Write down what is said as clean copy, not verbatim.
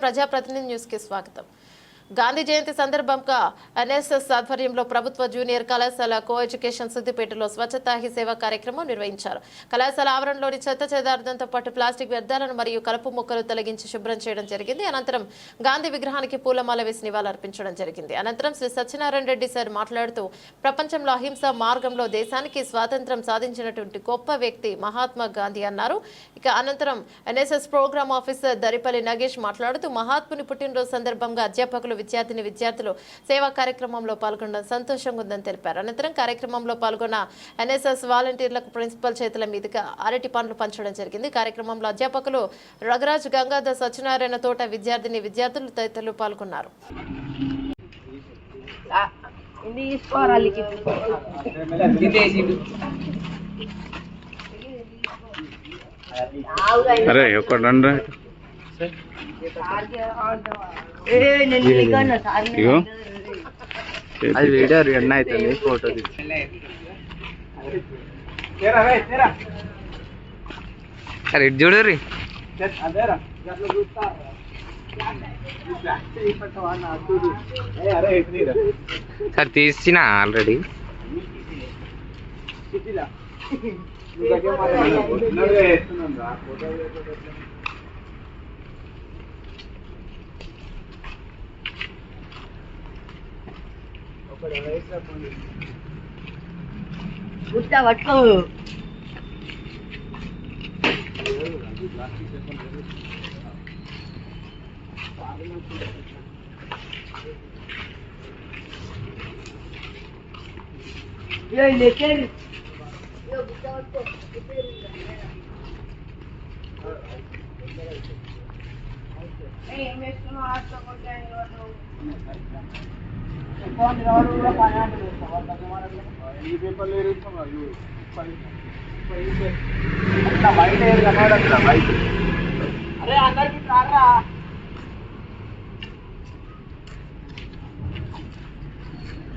ప్రజాప్రతినిధి న్యూస్ కి స్వాగతం. గాంధీ జయంతి సందర్భంగా ఎన్ఎస్ఎస్ ఆధ్వర్యంలో ప్రభుత్వ జూనియర్ కళాశాల కో ఎడ్యుకేషన్ సిద్దిపేటలో స్వచ్ఛతా హీ సేవ కార్యక్రమం నిర్వహించారు. కళాశాల ఆవరణలోని చెత్త చెదార్థంతో పాటు ప్లాస్టిక్ వ్యర్థాలను మరియు కలుపు మొక్కలు తొలగించి శుభ్రం చేయడం జరిగింది. అనంతరం గాంధీ విగ్రహానికి పూలమాల వేసి నివాళులర్పించడం జరిగింది. అనంతరం శ్రీ సత్యనారాయణ రెడ్డి సార్ మాట్లాడుతూ ప్రపంచంలో అహింస మార్గంలో దేశానికి స్వాతంత్ర్యం సాధించినటువంటి గొప్ప వ్యక్తి మహాత్మా గాంధీ అన్నారు. ఇక అనంతరం NSS program officer Daripalli Nagesh మాట్లాడుతూ మహాత్ముని పుట్టినరోజు సందర్భంగా అధ్యాపకులు విద్యార్థులు సేవా కార్యక్రమంలో పాల్గొనడం సంతోషంగా ఉందని తెలిపారు. అనంతరం కార్యక్రమంలో పాల్గొన్న ఎన్ఎస్ఎస్ వాలంటీర్లకు ప్రిన్సిపల్ చేతుల మీదుగా అరటి పండ్లు పంచడం జరిగింది. కార్యక్రమంలో అధ్యాపకులు రఘురాజ్, గంగాధర్, సత్యనారాయణ, తోట విద్యార్థులు తదితరులు పాల్గొన్నారు. అది వీడియో రన్ అవుతుంది, ఫోటో అరే చూడు రీ సార్ తీసిన ఆల్రెడీ. పట్టుకో ఏం చేస్తున్నావు? అరే అందరికి